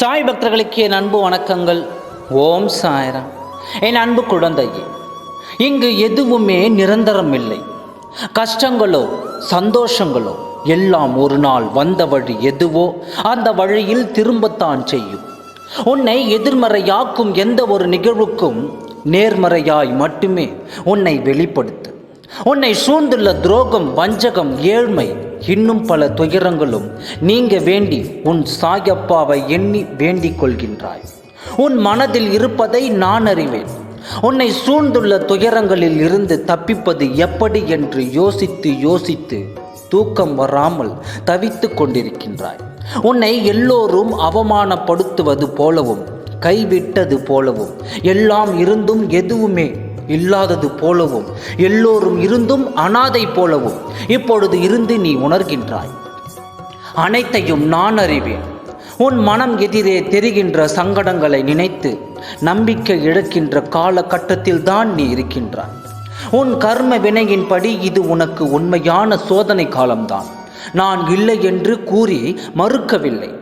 சாய் பக்தர்களுக்கு என் அன்பு வணக்கங்கள். ஓம் சாய்ராம். என் அன்பு குழந்தையே, இங்கு எதுவுமே நிரந்தரம் இல்லை. கஷ்டங்களோ சந்தோஷங்களோ எல்லாம் ஒரு நாள் வந்த வழி எதுவோ அந்த வழியில் திரும்பத்தான் செய்யும். உன்னை எதிர்மறையாக்கும் எந்த ஒரு நிகழ்வுக்கும் நேர்மறையாய் மட்டுமே உன்னை வெளிப்படுத்து. உன்னை சூழ்ந்துள்ள துரோகம், வஞ்சகம், ஏழ்மை, இன்னும் பல துயரங்களும் நீங்க வேண்டி உன் சாயப்பாவை எண்ணி வேண்டிக் கொள்கின்றாய். உன் மனதில் இருப்பதை நான் அறிவேன். உன்னை சூழ்ந்துள்ள துயரங்களில் இருந்து தப்பிப்பது எப்படி என்று யோசித்து யோசித்து தூக்கம் வராமல் தவித்து கொண்டிருக்கின்றாய். உன்னை எல்லோரும் அவமானப்படுத்துவது போலவும், கைவிட்டது போலவும், எல்லாம் இருந்தும் எதுவுமே இல்லாதது போலவும், எல்லோரும் இருந்தும் அனாதை போலவும் இப்பொழுது இருந்து நீ உணர்கின்றாய். அனைத்தையும் நான் அறிவேன். உன் மனம் எதிரே தெரிகின்ற சங்கடங்களை நினைத்து நம்பிக்கை இழக்கின்ற காலகட்டத்தில் தான் நீ இருக்கின்றாய். உன் கர்ம வினையின்படி இது உனக்கு உண்மையான சோதனை காலம்தான். நான் இல்லை என்று கூறி மறுக்கவில்லை.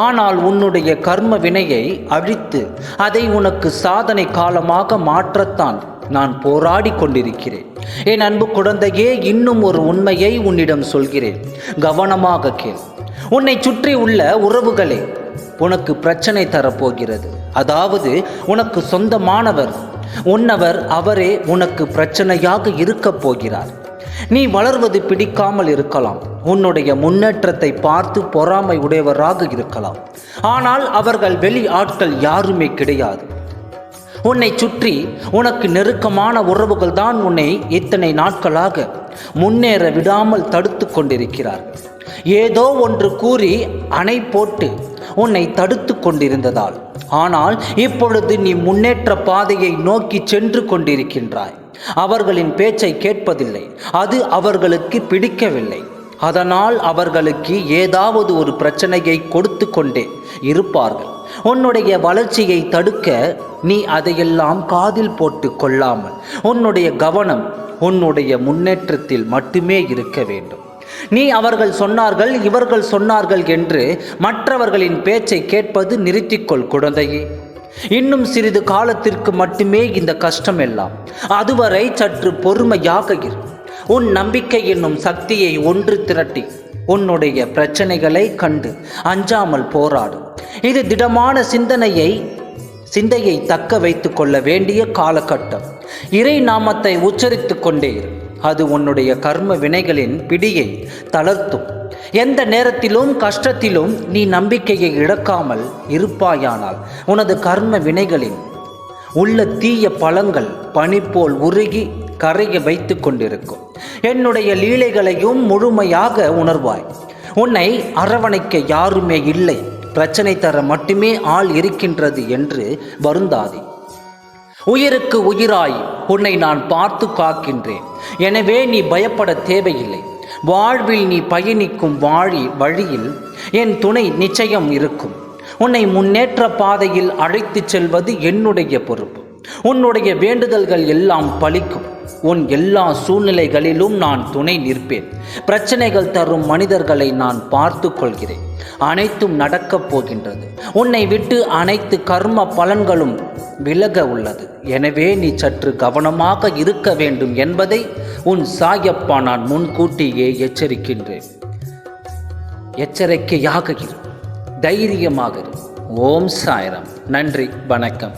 ஆனால் உன்னுடைய கர்ம வினையை அழித்து அதை உனக்கு சாதனை காலமாக மாற்றத்தான் நான் போராடி கொண்டிருக்கிறேன். என் அன்பு குழந்தையே, இன்னும் ஒரு உண்மையை உன்னிடம் சொல்கிறேன், கவனமாக கேள். உன்னை சுற்றி உள்ள உறவுகளே உனக்கு பிரச்சனை தரப்போகிறது. அதாவது உனக்கு சொந்தமானவர், உன்னவர், அவரே உனக்கு பிரச்சனையாக இருக்கப் போகிறார். நீ வளர்வது பிடிக்காமல் இருக்கலாம். உன்னுடைய முன்னேற்றத்தை பார்த்து பொறாமை உடையவராக இருக்கலாம். ஆனால் அவர்கள் வெளி ஆட்கள் யாருமே கிடையாது. உன்னை சுற்றி உனக்கு நெருக்கமான உறவுகள் தான் உன்னை இத்தனை நாட்களாக முன்னேற விடாமல் தடுத்து கொண்டிருக்கிறார்கள். ஏதோ ஒன்று கூறி அணை போட்டு உன்னை தடுத்து கொண்டிருந்ததால். ஆனால் இப்பொழுது நீ முன்னேற்ற பாதையை நோக்கி சென்று கொண்டிருக்கின்றாய். அவர்களின் பேச்சை கேட்பதில்லை. அது அவர்களுக்கு பிடிக்கவில்லை. அதனால் அவர்களுக்கு ஏதாவது ஒரு பிரச்சனையை கொடுத்து கொண்டே இருப்பார்கள். உன்னுடைய வளர்ச்சியை தடுக்க நீ அதையெல்லாம் காதில் போட்டு கொள்ளாமல் உன்னுடைய கவனம் உன்னுடைய முன்னேற்றத்தில் மட்டுமே இருக்க வேண்டும். நீ அவர்கள் சொன்னார்கள், இவர்கள் சொன்னார்கள் என்று மற்றவர்களின் பேச்சை கேட்பது நிறுத்திக்கொள் குழந்தையே. இன்னும் சிறிது காலத்திற்கு மட்டுமே இந்த கஷ்டம் எல்லாம். அதுவரை சற்று பொறுமையாக இரு. உன் நம்பிக்கை என்னும் சக்தியை ஒன்று திரட்டி உன்னுடைய பிரச்சனைகளை கண்டு அஞ்சாமல் போராடு. இது திடமான சிந்தையை தக்க வைத்து கொள்ள வேண்டிய காலகட்டம். இறை நாமத்தை உச்சரித்து கொண்டே இரு. அது உன்னுடைய கர்ம வினைகளின் பிடியை தளர்த்தும். எந்த நேரத்திலும் கஷ்டத்திலும் நீ நம்பிக்கையை இழக்காமல் இருப்பாயானால் உனது கர்ம வினைகளின் உள்ள தீய பழங்கள் பனி போல் உருகி கரைய வைத்து கொண்டிருக்கும். என்னுடைய லீலைகளையும் முழுமையாக உணர்வாய். உன்னை அரவணைக்க யாருமே இல்லை, பிரச்சனை தர மட்டுமே ஆள் இருக்கின்றது என்று வருந்தாதே. உயிருக்கு உயிராய் உன்னை நான் பார்த்து காக்கின்றேன். எனவே நீ பயப்பட தேவையில்லை. வாழ்வில் நீ பயணிக்கும் வழியில் என் துணை நிச்சயம் இருக்கும். உன்னை முன்னேற்ற பாதையில் அழைத்துச் செல்வது என்னுடைய பொறுப்பு. உன்னுடைய வேண்டுதல்கள் எல்லாம் பலிக்கும். உன் எல்லா சூழ்நிலைகளிலும் நான் துணை நிற்பேன். பிரச்சனைகள் தரும் மனிதர்களை நான் பார்த்து கொள்கிறேன். அனைத்தும் நடக்கப் போகின்றது. உன்னை விட்டு அனைத்து கர்ம பலன்களும் விலக உள்ளது. எனவே நீ சற்று கவனமாக இருக்க வேண்டும் என்பதை உன் சாயப்பா நான் முன்கூட்டியே எச்சரிக்கின்றேன். எச்சரிக்கையாக இரு, தைரியமாக இரு. ஓம் சாய்ராம். நன்றி, வணக்கம்.